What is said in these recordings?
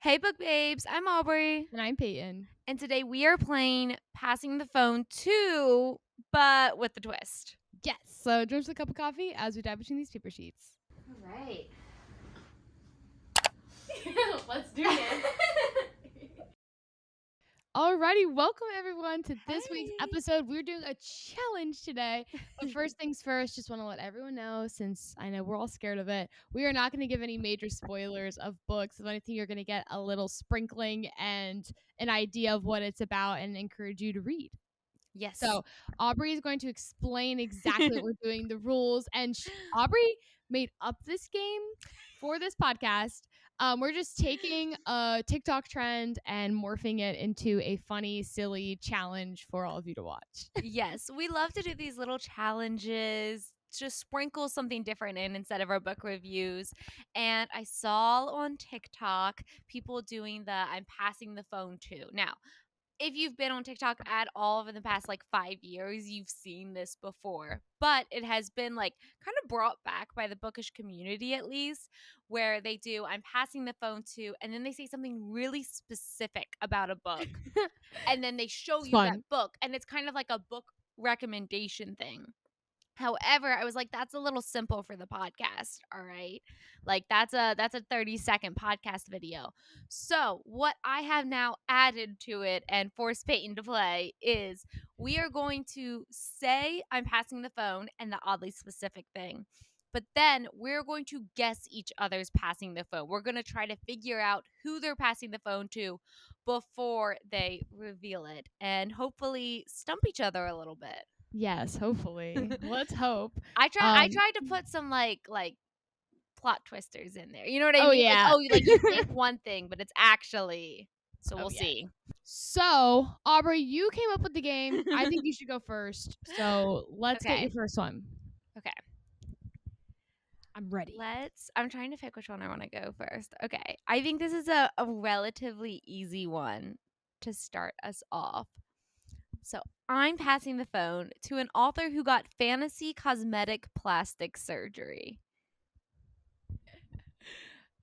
Hey, book babes. I'm Aubrey. And I'm Peyton. And today we are playing Passing the Phone 2, but with the twist. Yes. So drink us a cup of coffee as we dive between these paper sheets. All right. Let's do it. Alrighty, welcome everyone to this week's episode. We're doing a challenge today. But first things first, just want to let everyone know, since I know we're all scared of it, we are not going to give any major spoilers of books. If anything, you're going to get a little sprinkling and an idea of what it's about and encourage you to read. Yes. So Aubrey is going to explain exactly what we're doing, the rules, and Aubrey made up this game for this podcast. We're just taking a TikTok trend and morphing it into a funny, silly challenge for all of you to watch. Yes, we love to do these little challenges, just sprinkle something different in instead of our book reviews. And I saw on TikTok people doing the I'm passing the phone to. Now, if you've been on TikTok at all over the past 5 years, you've seen this before. But it has been kind of brought back by the bookish community, at least, where they do I'm passing the phone to, and then they say something really specific about a book. And then they show you that book, and it's kind of like a book recommendation thing. However, I was like, that's a little simple for the podcast. All right. That's a 30-second podcast video. So what I have now added to it and forced Peyton to play is we are going to say I'm passing the phone and the oddly specific thing. But then we're going to guess each other's passing the phone. We're going to try to figure out who they're passing the phone to before they reveal it and hopefully stump each other a little bit. Yes, hopefully. Let's hope. I tried to put some like plot twisters in there. You know what I mean? Oh yeah. You think one thing, but it's actually. So we'll see. So Aubrey, you came up with the game. I think you should go first. So let's get your first one. Okay. I'm ready. I'm trying to pick which one I want to go first. Okay. I think this is a relatively easy one to start us off. So I'm passing the phone to an author who got fantasy cosmetic plastic surgery.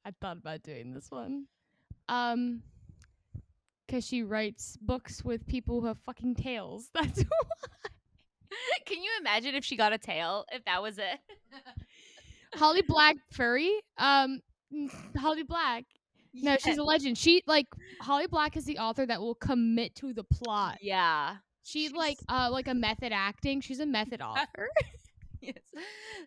I thought about doing this one. Because she writes books with people who have fucking tails. That's why. Can you imagine if she got a tail? If that was it? Holly Black furry? Holly Black. No, Yeah. she's a legend. Holly Black is the author that will commit to the plot. Yeah. She's like a method acting. She's a method author. Yes.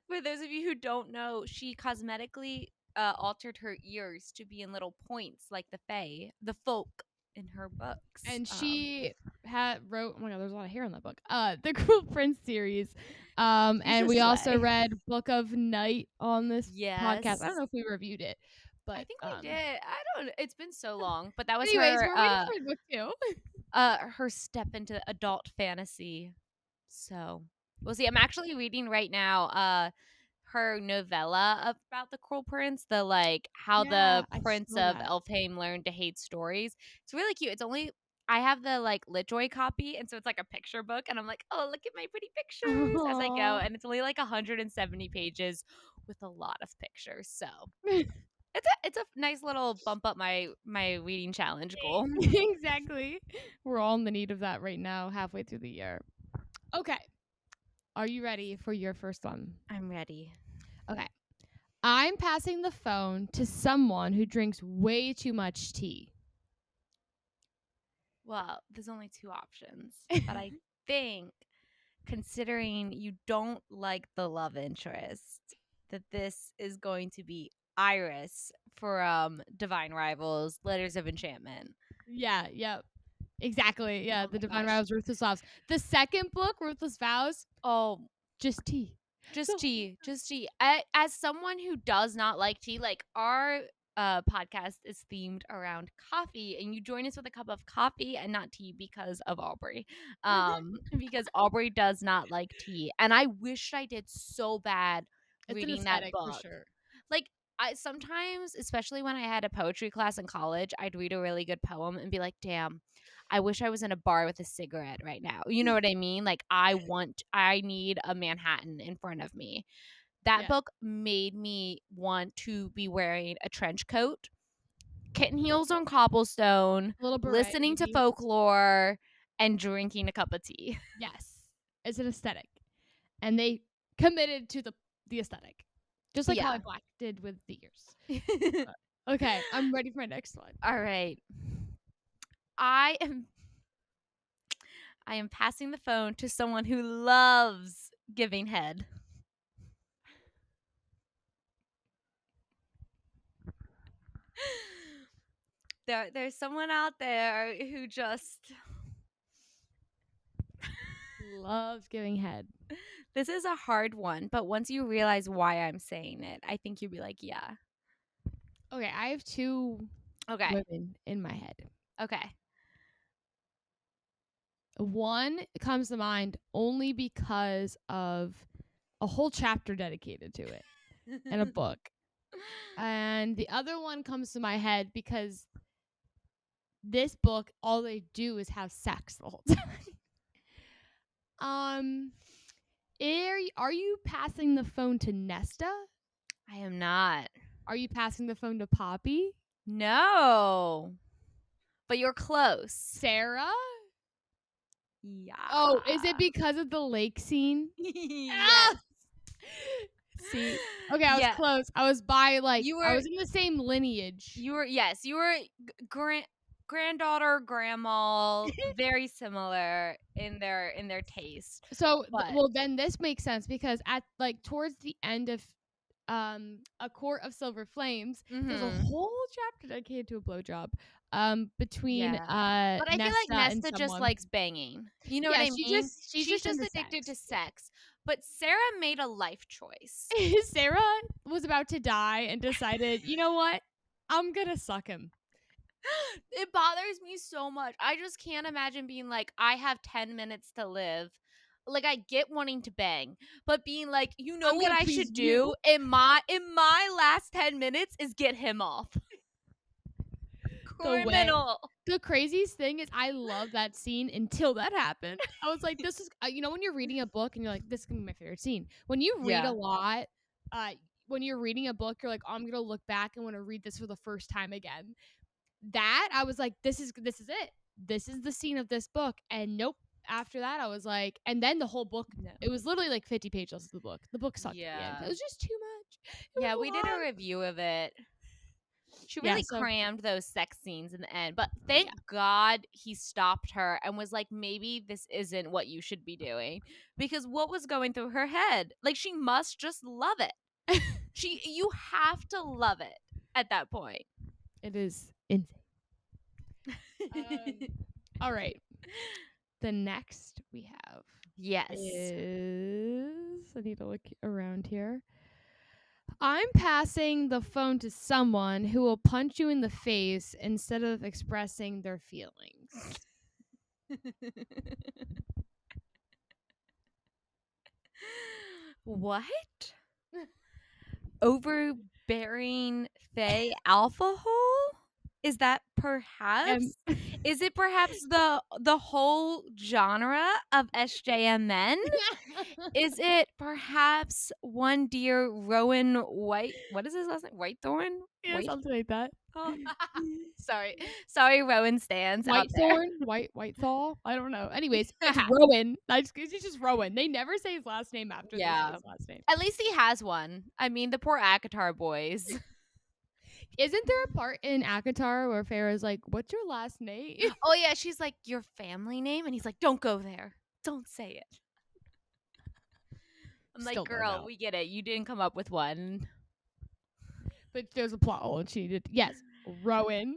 For those of you who don't know, she cosmetically altered her ears to be in little points like the fae, the folk in her books. And she wrote, oh my god, there's a lot of hair in that book. The Cruel Prince series. And we also read Book of Night on this podcast. I don't know if we reviewed it. But I think we did. I don't. It's been so long, but that was anyways, her. We're reading for book two. Her step into adult fantasy. So we'll see. I'm actually reading right now. Her novella about the Cruel Prince, how the Prince of Elfhame learned to hate stories. It's really cute. It's only I have the LitJoy copy, and so it's like a picture book, and I'm like, oh, look at my pretty pictures as I go, and it's only 170 pages with a lot of pictures. So. It's a nice little bump up my reading challenge goal. Exactly. We're all in the need of that right now, halfway through the year. Okay. Are you ready for your first one? I'm ready. Okay. I'm passing the phone to someone who drinks way too much tea. Well, there's only two options, but I think considering you don't like the love interest, that this is going to be Iris from Divine Rivals, Letters of Enchantment. Yeah, yep. Exactly. Yeah, the Divine Rivals, Ruthless Vows. The second book, Ruthless Vows, just tea. Just tea. As someone who does not like tea, our podcast is themed around coffee, and you join us with a cup of coffee and not tea because of Aubrey. Because Aubrey does not like tea, and I wish I did so bad reading that book. For sure. I sometimes, especially when I had a poetry class in college, I'd read a really good poem and be like, damn, I wish I was in a bar with a cigarette right now. You know what I mean? I need a Manhattan in front of me. That book made me want to be wearing a trench coat kitten heels on cobblestone, A little beret, listening to maybe. folklore, and drinking a cup of tea. Yes, it's an aesthetic, and they committed to the aesthetic, just like how Yeah. Black did with the ears. Okay, I'm ready for my next one. All right. I am passing the phone to someone who loves giving head. There's someone out there who just Loves giving head. this is a hard one, but once you realize why I'm saying it, I think you'll be like, yeah. Okay, I have two Okay. women in my head. Okay. One comes to mind only because of a whole chapter dedicated to it in a book. And the other one comes to my head because this book, all they do is have sex the whole time. Are you passing the phone to Nesta? I am not. Are you passing the phone to Poppy? No. But you're close. Sarah? Yeah. Oh, is it because of the lake scene? Yes. See, okay, I was close. I was by I was in the same lineage. You were granddaughter, grandma, very similar in their taste. So, well, then this makes sense because at towards the end of A Court of Silver Flames, there's a whole chapter dedicated to a blowjob between but I Nesta feel like and Nesta just someone. likes banging. You know what I mean? She's She's just just into addicted to sex. sex. But Sarah made a life choice. Sarah was about to die and decided, you know what? I'm gonna suck him. It bothers me so much. I just can't imagine being like, I have 10 minutes to live. Like, I get wanting to bang, but being like, you know what I should do in my last 10 minutes is get him off. Criminal. The craziest thing is I love that scene until that happened. I was like, this is when you're reading a book and you're like, this is gonna be my favorite scene. When you read a lot, when you're reading a book, you're like, oh, I'm gonna look back and want to read this for the first time again. That I was like, this is it. This is the scene of this book. And nope. After that, I was like, and then the whole book. No. It was literally like 50 pages of the book. The book sucked at the end. It was just too much. We did a review of it. She really crammed those sex scenes in the end. But thank God he stopped her and was like, maybe this isn't what you should be doing. Because what was going through her head? Like, she must just love it. You have to love it at that point. It is insane. All right. The next we have is I need to look around here. I'm passing the phone to someone who will punch you in the face instead of expressing their feelings. What? Overbearing Faye alcohol? Is that perhaps? Is it perhaps the whole genre of SJM men? Is it perhaps one dear Rowan White? What is his last name? Whitethorn? Yeah, something like that. Oh. Sorry, Rowan stands out there. Whitethall. I don't know. Anyways, it's Rowan. It's just Rowan. They never say his last name after they say his last name. At least he has one. I mean, the poor Akatar boys. Isn't there a part in Akatar where Farrah's like, what's your last name? Oh, yeah. She's like, your family name? And he's like, don't go there. Don't say it. I'm like, girl, we get it. You didn't come up with one. But there's a plot hole and she did. Yes, Rowan.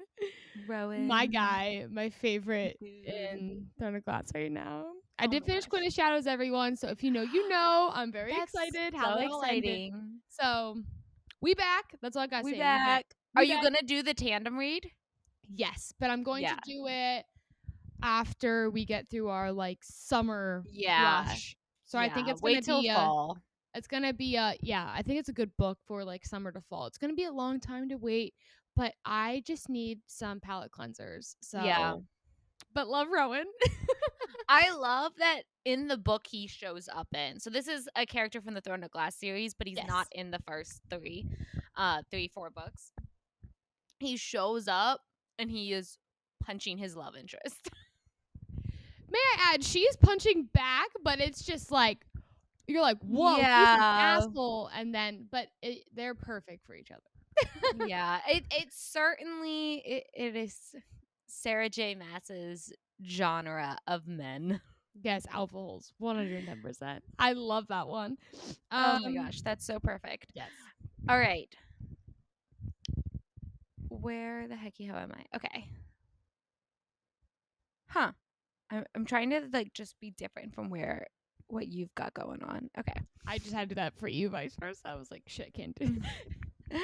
My guy, my favorite in Throne of Glass right now. I did finish Queen of Shadows, everyone. So if you know, you know. I'm very excited. How exciting. So we back. That's all I got to say. We back. Are you going to do the tandem read? Yes, but I'm going to do it after we get through our summer rush. So I think it's going to be fall. It's going to be I think it's a good book for summer to fall. It's going to be a long time to wait, but I just need some palate cleansers. So but love Rowan. I love that in the book he shows up in. So this is a character from the Throne of Glass series, but he's not in the first 4 books. he shows up and he is punching his love interest. May I add, she's punching back, but it's just like you're like, whoa, he's an Yeah. asshole, and then they're perfect for each other. Yeah. It's certainly it is Sarah J. Maas's genre of men. Yes, alpha holes, 110%. I love that one. Oh my gosh, that's so perfect. Yes. All right. Where the hecky how am I? Okay. Huh. I'm trying to like just be different from what you've got going on. Okay. I just had to do that for you, vice versa. I was like, shit, can't do it.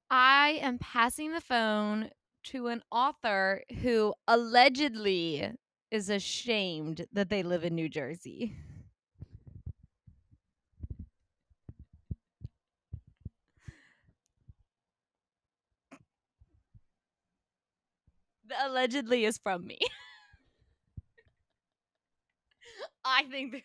I am passing the phone to an author who allegedly is ashamed that they live in New Jersey. The allegedly is from me. I think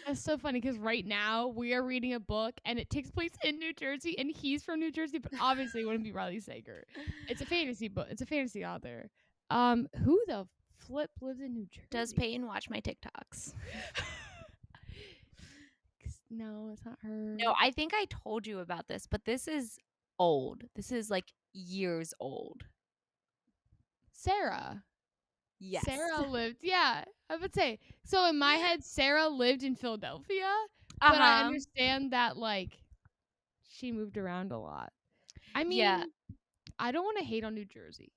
That's so funny because right now we are reading a book and it takes place in New Jersey and he's from New Jersey, but obviously it wouldn't be Riley Sager. It's a fantasy book. It's a fantasy author. Who the flip lives in New Jersey? Does Peyton watch my TikToks? No, it's not her. No, I think I told you about this, but this is old. This is like years old. Sarah. Yes. Sarah lived. Yeah, I would say. So in my head, Sarah lived in Philadelphia, but I understand that like she moved around a lot. I mean, yeah. I don't want to hate on New Jersey.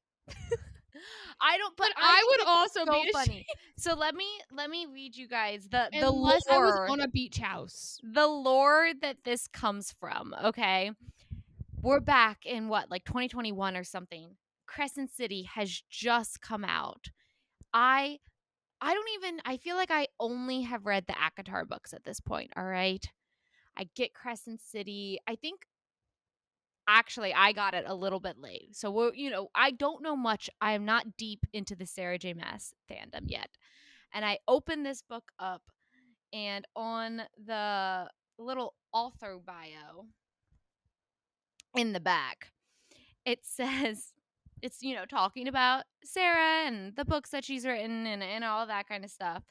I don't, but I would also so be funny. So let me read you guys the unless lore. I was on a beach house. The lore that this comes from. Okay, we're back in what, like 2021 or something. Crescent City has just come out. I don't even. I feel like I only have read the ACOTAR books at this point. All right, I get Crescent City. I think actually I got it a little bit late. So I don't know much. I am not deep into the Sarah J. Maas fandom yet. And I open this book up and on the little author bio in the back, it says it's talking about Sarah and the books that she's written and all that kind of stuff.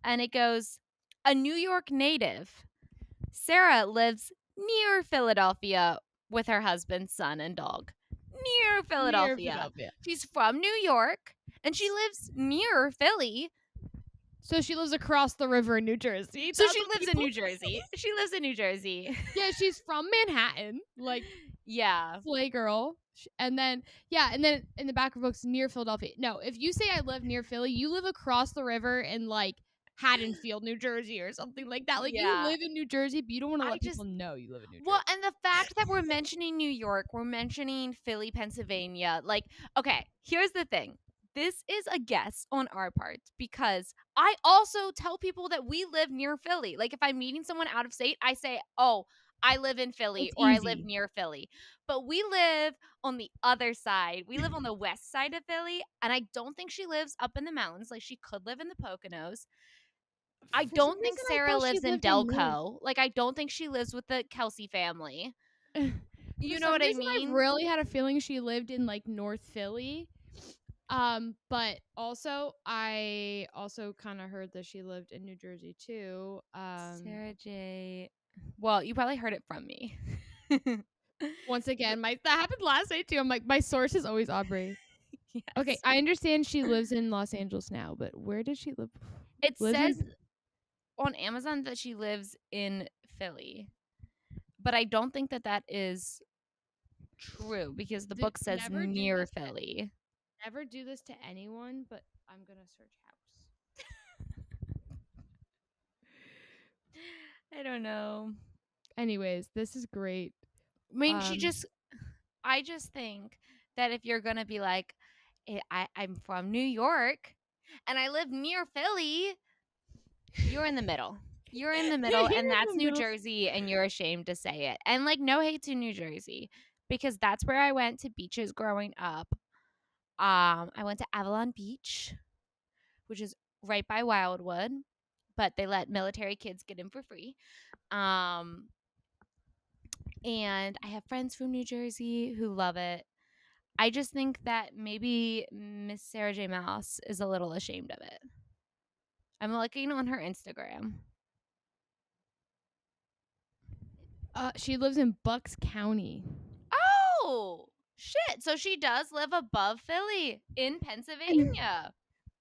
And it goes, a New York native, Sarah lives near Philadelphia with her husband, son, and dog. Near Philadelphia. She's from New York, and she lives near Philly. So she lives across the river in New Jersey. So she lives in New Jersey. She lives in New Jersey. Yeah, she's from Manhattan. Like, yeah. Slay girl. And then in the back of books, near Philadelphia. No, if you say I live near Philly, you live across the river in like Haddonfield, New Jersey, or something like that. Like you live in New Jersey, but you don't want to let people know you live in New Jersey. Well, and the fact that we're mentioning New York, we're mentioning Philly, Pennsylvania. Like, okay, here's the thing. This is a guess on our part because I also tell people that we live near Philly. Like if I'm meeting someone out of state, I say, "Oh, I live in Philly," or "I live near Philly." But we live on the other side. We live on the west side of Philly, and I don't think she lives up in the mountains. Like she could live in the Poconos. I don't think Sarah lives in Delco. Like I don't think she lives with the Kelsey family. You know what I mean? I really had a feeling she lived in like North Philly. But also I kind of heard that she lived in New Jersey too. Sarah J. Well, you probably heard it from me. Once again, that happened last night too. I'm like, my source is always Aubrey. Yes. Okay, I understand she lives in Los Angeles now, but where did she live? It says on Amazon that she lives in Philly, but I don't think that is true because the book says near Philly. Never do this to anyone, but I'm gonna search house. I don't know. Anyways, this is great. I mean, I just think that if you're gonna be like, I'm from New York and I live near Philly, you're in the middle. You're in the middle, and that's New Jersey, and you're ashamed to say it. And like, no hate to New Jersey, because that's where I went to beaches growing up. I went to Avalon Beach, which is right by Wildwood, but they let military kids get in for free. And I have friends from New Jersey who love it. I just think that maybe Miss Sarah J. Maas is a little ashamed of it. I'm looking on her Instagram. She lives in Bucks County. Oh, shit. So she does live above Philly in Pennsylvania.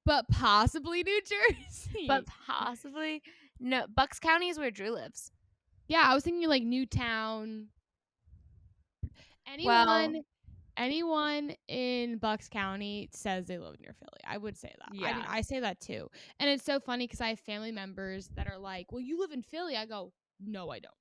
But possibly New Jersey. But possibly. No, Bucks County is where Drew lives. Yeah, I was thinking like Newtown. Well, Anyone in Bucks County says they live near Philly. I would say that. I mean, yeah. I say that too. And it's so funny because I have family members that are like, well, you live in Philly. I go, no, I don't.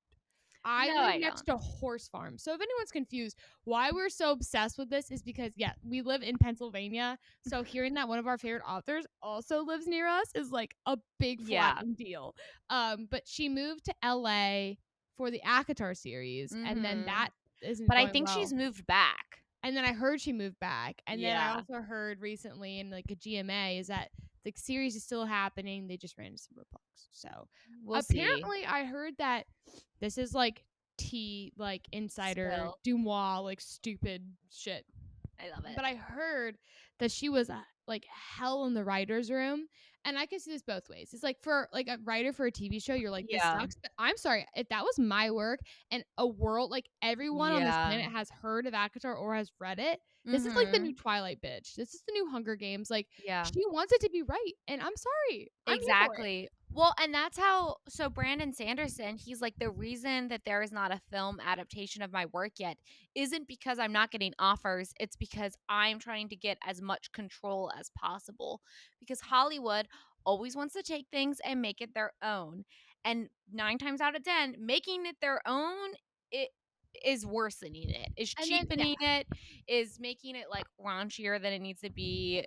I No, live I next don't. to Horse Farm. So if anyone's confused why we're so obsessed with this is because, yeah, we live in Pennsylvania. So hearing that one of our favorite authors also lives near us is like a big Yeah. flapping deal. But she moved to LA for the ACOTAR series. And then Mhm. that isn't But I going think well. she's moved back. And then I heard she moved back. And then I Yeah. also heard recently in like a GMA is that the series is still happening. They just ran into some roadblocks. So We'll see. apparently I heard that this is like like insider Spill. Dumois, like stupid shit. I love it. But I heard that she was like hell in the writer's room. And I can see this both ways. It's like for like a writer for a TV show, you're like, this Yeah. sucks. But I'm sorry, if that was my work and a world like everyone on this Yeah. planet has heard of ACOTAR or has read it, this is like the new Twilight bitch. This is the new Hunger Games. Like Yeah. she wants it to be right. And I'm sorry. I'm here for it. Exactly. Well, and that's how, so Brandon Sanderson, he's like, the reason that there is not a film adaptation of my work yet isn't because I'm not getting offers. It's because I'm trying to get as much control as possible. Because Hollywood always wants to take things and make it their own. And 9 times out of 10, making it their own, it is worsening it, is And then, cheapening it, is making it like raunchier than it needs to be,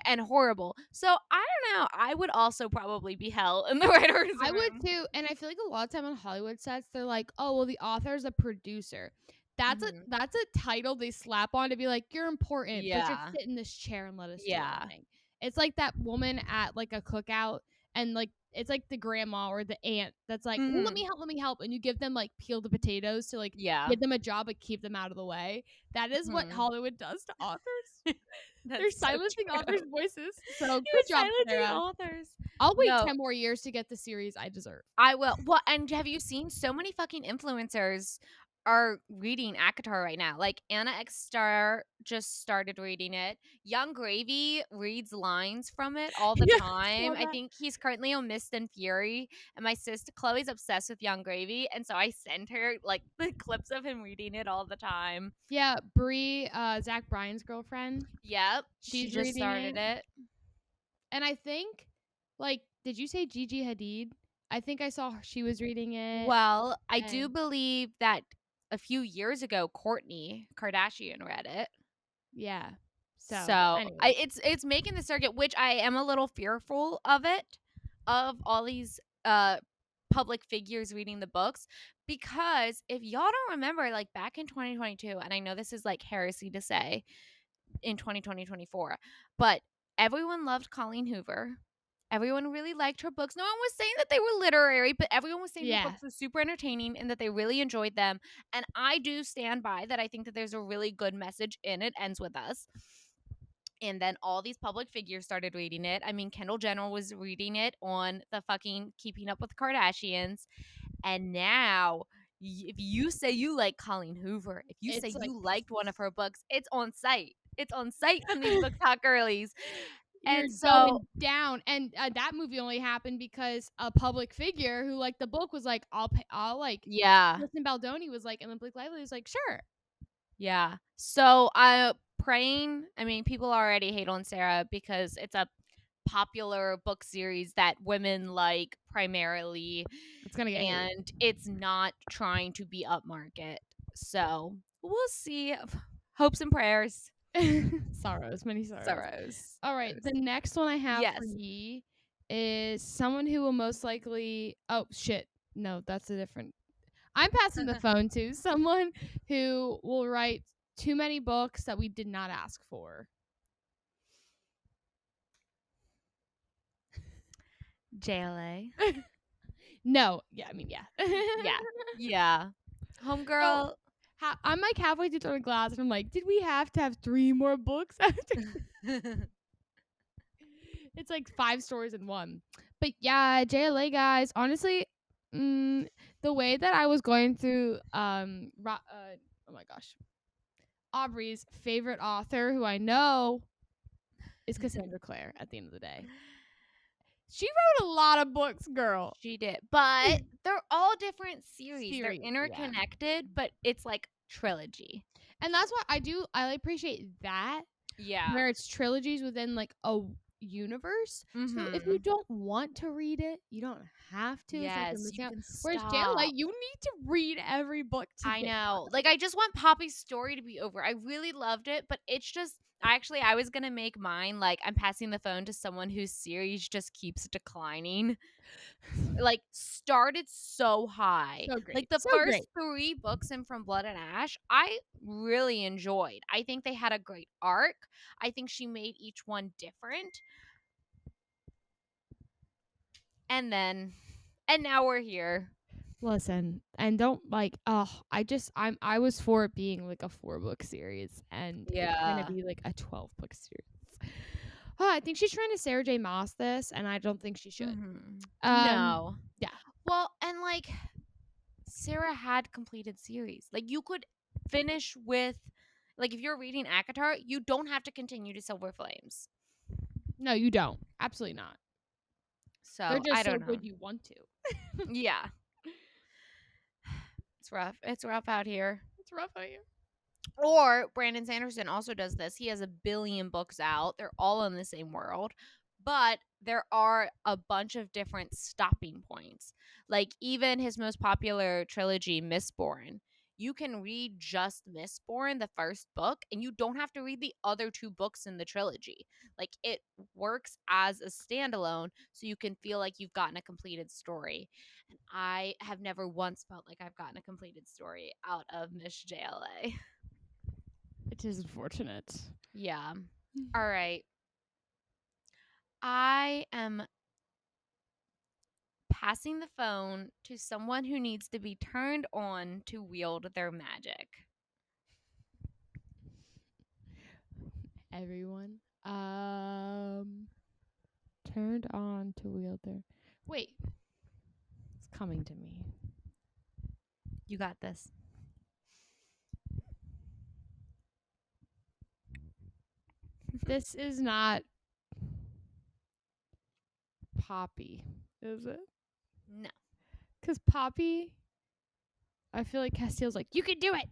and horrible. So I don't know. I would also probably be hell in the writer's room. I would too, and I feel like a lot of time on Hollywood sets, they're like, "Oh, well, the author's a producer." That's a title they slap on to be like, "You're important, but just Yeah. sit in this chair and let us do Yeah. everything." It's like that woman at like a cookout, and like it's like the grandma or the aunt that's like, "Well, let me help," and you give them like peel the potatoes to like Yeah. give them a job but keep them out of the way. That is what Hollywood does to authors. They're That's so silencing true. authors' voices. So You're good job, silencing Sarah. authors. I'll wait No. 10 more years to get the series I deserve. I will. Well, and have you seen so many fucking influencers are reading ACOTAR right now? Like Anna X Star just started reading it. Young Gravy reads lines from it all the Yeah, time. saw I that. think he's currently on Mist and Fury. And my sister Chloe's obsessed with Young Gravy, and so I send her like the clips of him reading it all the time. Yeah, Brie, Zach Bryan's girlfriend. Yep, she She's just reading started it. it. And I think, like, did you say Gigi Hadid? I think I saw she was reading it. Well, I do and- believe that a few years ago, Kourtney Kardashian read it. Yeah. So anyway. it's making the circuit, which I am a little fearful of it, of all these public figures reading the books, because if y'all don't remember, like back in 2022, and I know this is like heresy to say in 2024, but everyone loved Colleen Hoover. Everyone really liked her books. No one was saying that they were literary, but everyone was saying her books were super entertaining and that they really enjoyed them. And I do stand by that. I think that there's a really good message in It Ends With Us. And then all these public figures started reading it. I mean, Kendall Jenner was reading it on the fucking Keeping Up with the Kardashians. And now, if you say you like Colleen Hoover, if you say you liked one of her books, it's on site. It's on site from these book talk girlies. You're And so going down. And that movie only happened because a public figure who liked the book was like, I'll like, yeah. Kristen Baldoni was like, and then Blake Lively was like, sure. Yeah. So I praying. I mean, people already hate on Sarah because it's a popular book series that women like primarily. It's gonna get and it's not trying to be upmarket. So we'll see. Hopes and prayers. Sorrows, many sorrows. All right, Sorrows. the next one I have Yes. for ye is someone who will most likely. Oh shit! No, that's a different. I'm passing the phone to someone who will write too many books that we did not ask for. JLA. No, yeah, I mean, yeah. Yeah. Homegirl. I'm like halfway through the glass, and I'm like, did we have to have 3 more books after? It's like 5 stories in one. But yeah, JLA guys, honestly, the way that I was going through oh my gosh, Aubrey's favorite author, who I know is Cassandra Clare at the end of the day. She wrote a lot of books, girl. She did. But they're all different series. They're Yeah. interconnected, but it's like trilogy. And that's why I appreciate that. Yeah. Where it's trilogies within like a universe. So if you don't want to read it, you don't have to. Yes, It's you like can whereas stop. JLA, you need to read every book to I get know. Like, I just want Poppy's story to be over. I really loved it, but it's just I was gonna make mine like I'm passing the phone to someone whose series just keeps declining. Like, started so high. So great. Like the So first great. 3 books in From Blood and Ash, I really enjoyed. I think they had a great arc. I think she made each one different. And now we're here. Listen, and don't like I was for it being like a 4-book series, and it's gonna be like a 12-book series. Oh, I think she's trying to Sarah J. Maas this, and I don't think she should. No. Yeah. Well, and like Sarah had completed series. Like you could finish with like if you're reading ACOTAR, you don't have to continue to Silver Flames. No, you don't. Absolutely not. So They're just I don't so know. good you want to. Yeah. It's rough. It's rough out here. It's rough out here. Or Brandon Sanderson also does this. He has a billion books out. They're all in the same world, but there are a bunch of different stopping points. Like even his most popular trilogy, Mistborn, you can read just Mistborn, the first book, and you don't have to read the other 2 books in the trilogy. Like it works as a standalone, so you can feel like you've gotten a completed story. And I have never once felt like I've gotten a completed story out of Miss JLA. It is unfortunate. Yeah. All right. I am passing the phone to someone who needs to be turned on to wield their magic. Everyone, turned on to wield their. Wait, it's coming to me. You got this. This is not Poppy, is it? No. Because Poppy, I feel like Castiel's like, you can do it.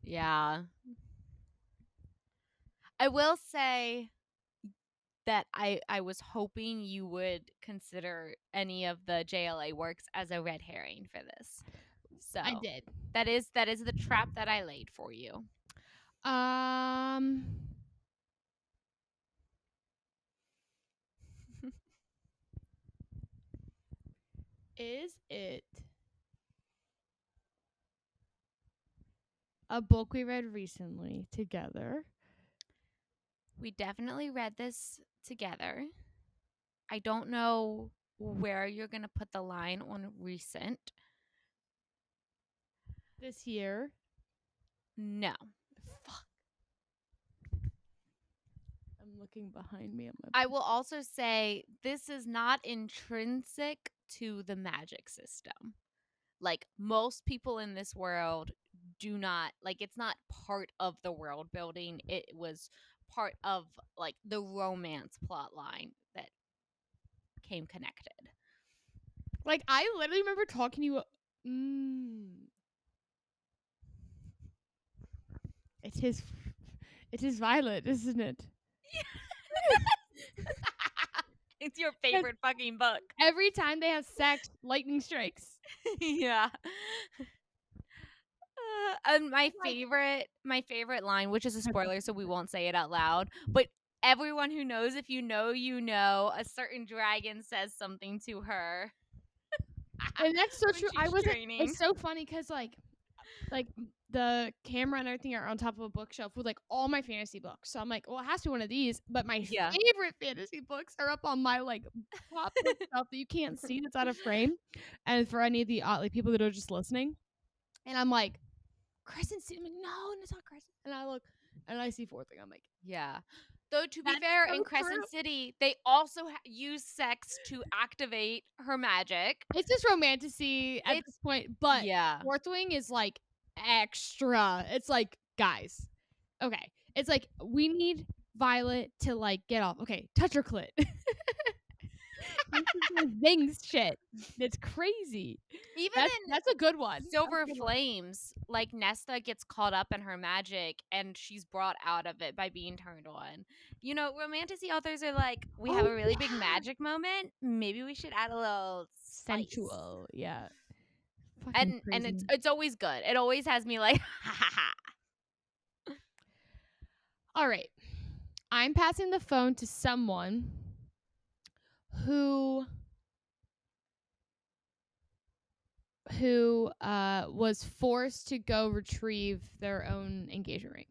Yeah. I will say that I was hoping you would consider any of the JLA works as a red herring for this. So I did. That is the trap that I laid for you. Is it a book we read recently together? We definitely read this together. I don't know where you're going to put the line on recent. This year? No. Fuck. I'm looking behind me. I will also say this is not intrinsic to the magic system. Like most people in this world do not, like it's not part of the world building. It was part of like the romance plot line that came connected. Like I literally remember talking to you. It is Violet, isn't it? It's your favorite fucking book. Every time they have sex, lightning strikes. Yeah. And my favorite line, which is a spoiler, so we won't say it out loud, but everyone who knows, if you know, you know, a certain dragon says something to her. And that's so true. Training. It's so funny because like the camera and everything are on top of a bookshelf with like all my fantasy books. So I'm like, well, it has to be one of these. But my favorite fantasy books are up on my like top bookshelf that you can't see, that's out of frame. And for any of the like people that are just listening, And I'm like, Crescent City. I'm like, no, it's not Crescent. And I look, and I see fourth thing. I'm like, Yeah. Though, to be that's fair, so in true. Crescent City, they also use sex to activate her magic. It's just romantasy at this point, but Yeah. Fourth Wing is like extra. It's like, guys, okay. It's like, we need Violet to like get off. Okay, touch her clit. This is like Zing's shit. It's crazy. Even That's a good one. in Silver Flames, like Nesta gets caught up in her magic and she's brought out of it by being turned on. You know, romantasy authors are like, we have a really big magic moment. Maybe we should add a little spice. Sensual, yeah. Fucking And crazy. it's always good. It always has me like, ha ha ha. All right. I'm passing the phone to someone who was forced to go retrieve their own engagement ring.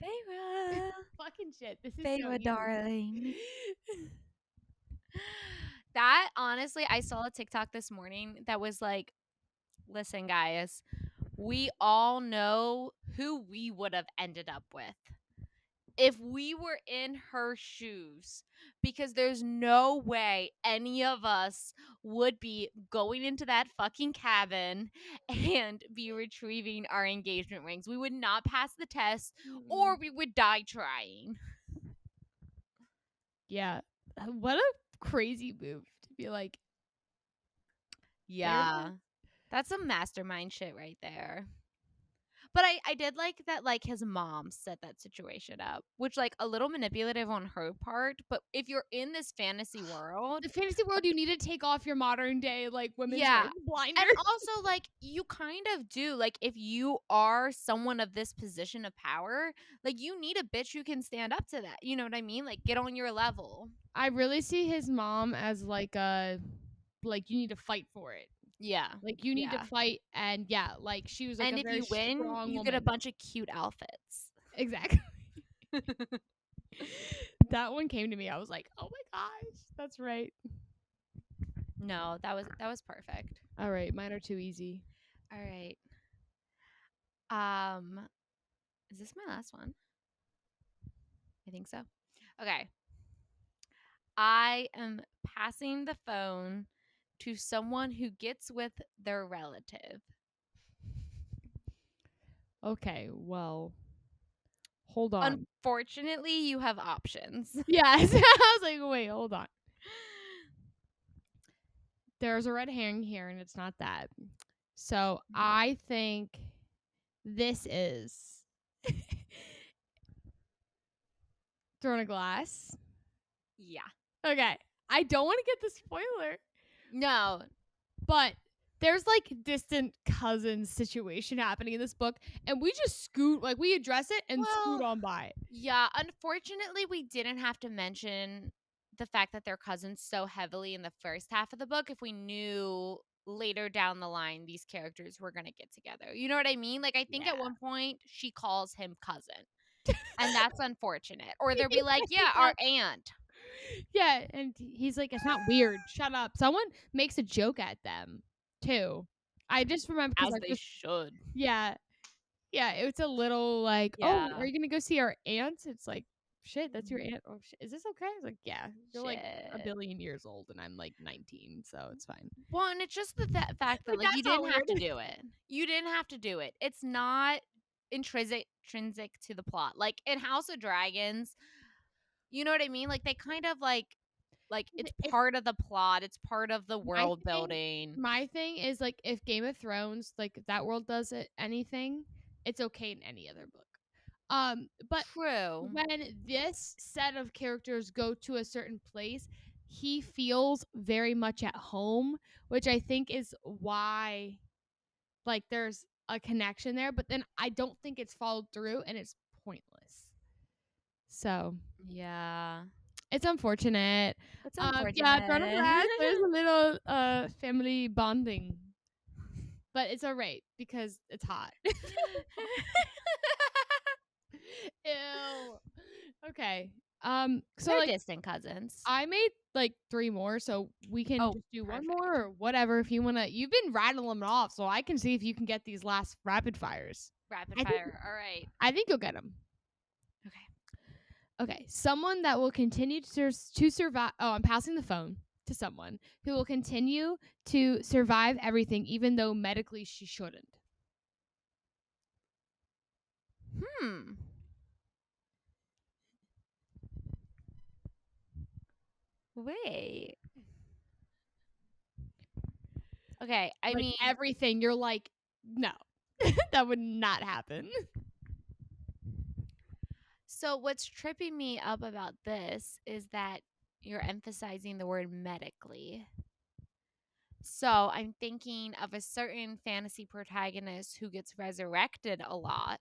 Feyre. Fucking shit. This is Feyre, so easy. darling. That, honestly, I saw a TikTok this morning that was like, listen, guys, we all know who we would have ended up with if we were in her shoes, because there's no way any of us would be going into that fucking cabin and be retrieving our engagement rings. We would not pass the test, or we would die trying. Yeah. What a crazy move to be like. Yeah. That's some mastermind shit right there. But I did like that, like, his mom set that situation up, which, like, a little manipulative on her part. But if you're in this fantasy world, The fantasy world, you need to take off your modern day, like, women's yeah. rights blinders. And also, like, you kind of do, like, if you are someone of this position of power, like, you need a bitch who can stand up to that. You know what I mean? Like, get on your level. I really see his mom as like you need to fight for it. Yeah. Like, you need to Yeah. fight, and yeah, like, she was like And a if very you win, strong you woman. get a bunch of cute outfits. Exactly. That one came to me. I was like, oh my gosh, that's right. No, that was perfect. All right, mine are too easy. All right. Is this my last one? I think so. Okay. I am passing the phone to someone who gets with their relative. Okay, well, hold on. Unfortunately, you have options. Yes. I was like, wait, hold on. There's a red herring here, and it's not that. So I think this is Throne of Glass. Yeah. Okay. I don't want to get the spoiler, No. but there's like distant cousin situation happening in this book, and we just scoot, like, we address it and scoot on by. Yeah, unfortunately, we didn't have to mention the fact that they're cousins so heavily in the first half of the book if we knew later down the line these characters were going to get together. You know what I mean? Like, I think at one point she calls him cousin. And that's unfortunate. Or they'll be like, yeah, our aunt. Yeah, and he's like, it's not weird. Shut up. Someone makes a joke at them, too. I just remember. As they should. Yeah. Yeah, it's a little like, oh, are you going to go see our aunt? It's like, shit, that's your aunt. Oh, shit. Is this okay? It's like, yeah. You're like a billion years old, and I'm like 19, so it's fine. Well, and it's just the fact that, like, you didn't have to do it. You didn't have to do it. It's not intrinsic to the plot. Like, in House of Dragons, you know what I mean? Like, they kind of like it's part of the plot. It's part of the world building. My thing is, like, if Game of Thrones, like, that world does anything, it's okay in any other book. But True. When this set of characters go to a certain place, he feels very much at home, which I think is why, like, there's a connection there. But then I don't think it's followed through, and it's pointless. So yeah, it's unfortunate. It's unfortunate. Yeah, Throne of Glass, there's a little family bonding, but it's alright because it's hot. Ew. Okay. So They're like distant cousins. I made like 3 more, so we can Oh, just do one perfect. more or whatever if you wanna. You've been rattling them off, so I can see if you can get these last rapid fires. Rapid I think fire. All right. I think you'll get them. Okay. Okay, someone that will continue to survive. Oh, I'm passing the phone to someone who will continue to survive everything, even though medically she shouldn't. Wait. Okay. I Like mean, everything, you're like, no, that would not happen. so what's tripping me up about this is that you're emphasizing the word medically. So I'm thinking of a certain fantasy protagonist who gets resurrected a lot.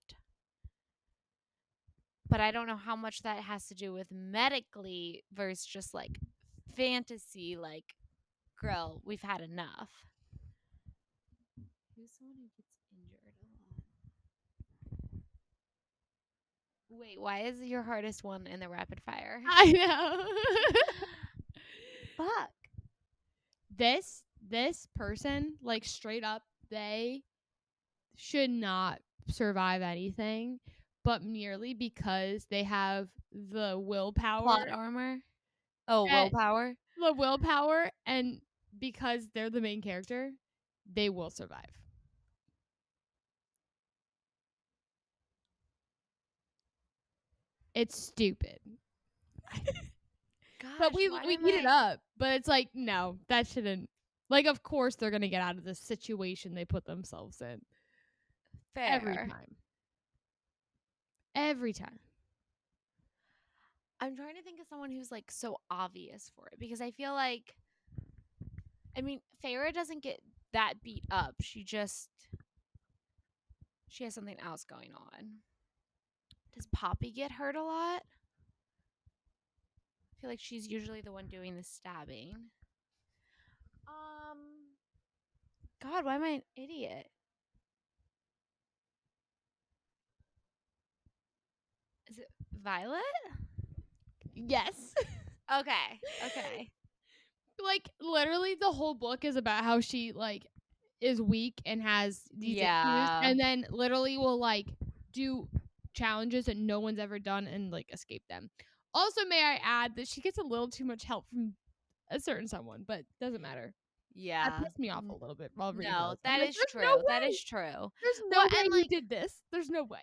But I don't know how much that has to do with medically versus just like fantasy, like, girl, we've had enough. Who's someone who gets injured a lot? Wait, why is your hardest one in the rapid fire? I know. Fuck. This person, like straight up, they should not survive anything, but merely because they have the willpower. Plot armor. Oh, willpower. The willpower, and because they're the main character, they will survive. It's stupid. Gosh, But we why am eat it I- up. But it's like, no, that shouldn't. Like, of course they're gonna get out of the situation they put themselves in. Fair. Every time. Every time. I'm trying to think of someone who's like so obvious for it because I feel like, I mean, Farrah doesn't get that beat up. She has something else going on. Does Poppy get hurt a lot? I feel like she's usually the one doing the stabbing. God, why am I an idiot? Is it Violet? Yes. Okay. Like, literally the whole book is about how she like is weak and has these issues, Yeah. and then literally will like do challenges that no one's ever done and like escape them. Also, may I add that she gets a little too much help from a certain someone, but doesn't matter. Yeah. That pissed me off a little bit while reading No, this. that I'm like, is "There's true. no That way. is true. There's no Well, way and, you like- did this. There's no way."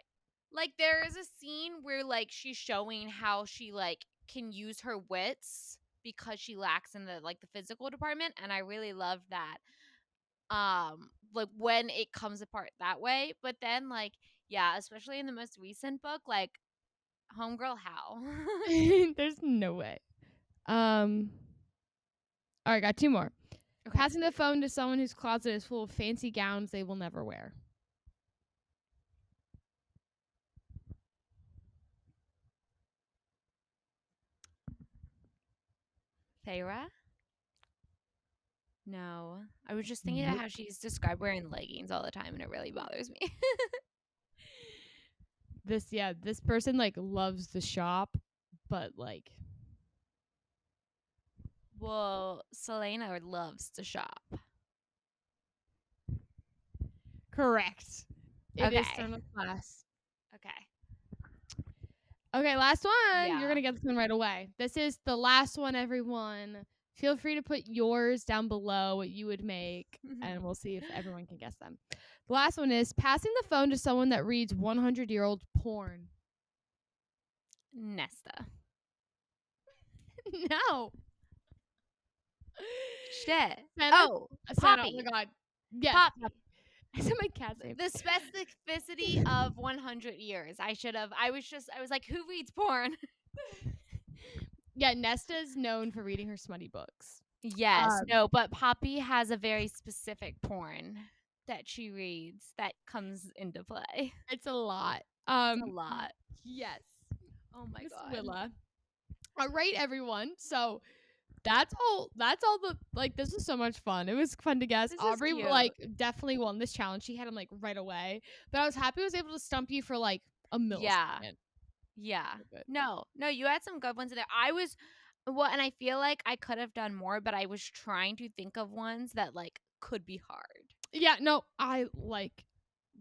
Like, there is a scene where like she's showing how she like can use her wits because she lacks in the like the physical department, and I really love that. Like when it comes apart that way, but then like, yeah, especially in the most recent book, like, homegirl, how? There's no way. All right, got 2 more. Okay. Passing the phone to someone whose closet is full of fancy gowns they will never wear. Feyre? No. I was just thinking Nope. of how she's described wearing leggings all the time, and it really bothers me. This person like loves the shop, but like Well, Selena loves to shop. correct. It is Okay. turn of class. Okay. Okay, last one. Yeah. You're gonna get this one right away. This is the last one, everyone. Feel free to put yours down below, what you would make, and we'll see if everyone can guess them. The last one is passing the phone to someone that reads 100-year-old porn. Nesta. No. Shit. Senna? Oh, Senna, Poppy. oh my god. Yes. Poppy. I said my cat's name. The specificity of 100 years. I was like, who reads porn? Yeah, Nesta's known for reading her smutty books. Yes. No, but Poppy has a very specific porn that she reads that comes into play. It's a lot. It's a lot. Yes. Oh my Miss god. Willa. All right, everyone. So that's all the like this was so much fun. It was fun to guess. This is Aubrey cute. like definitely won this challenge. She had him like right away. But I was happy I was able to stump you for like a millisecond. Yeah. Yeah. Good. No, you had some good ones in there. And I feel like I could have done more, but I was trying to think of ones that like could be hard. Yeah, no, I like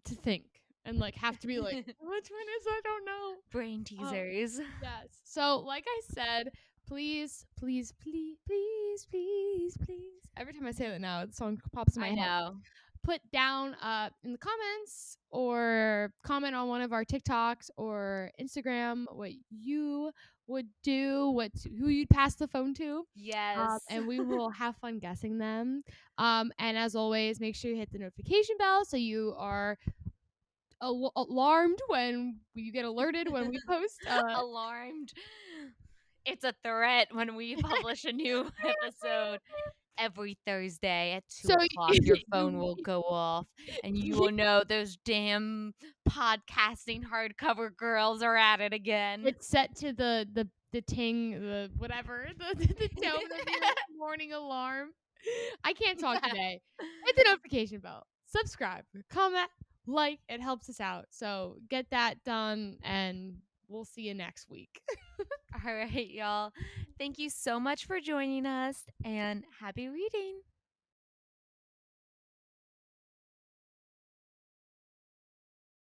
to think and like have to be like, which one is I don't know. Brain Um, teasers. yes. So, like I said, please, please, please, please, please, please. Every time I say that now, the song pops in my I head. know. Put down in the comments or comment on one of our TikToks or Instagram what you would do, who you'd pass the phone to. Yes. And we will have fun guessing them. And as always, make sure you hit the notification bell so you are alarmed when you get alerted when we post. Alarmed. It's a threat when we publish a new episode. Every Thursday at 2 So o'clock, your phone you, will go off, and you will know those damn podcasting hardcover girls are at it again. it's set to the ting, the whatever, the tone of your morning alarm. I can't talk today. Hit the notification bell. Subscribe. Comment. Like. It helps us out. So get that done, and we'll see you next week. All right, y'all. Thank you so much for joining us, and happy reading.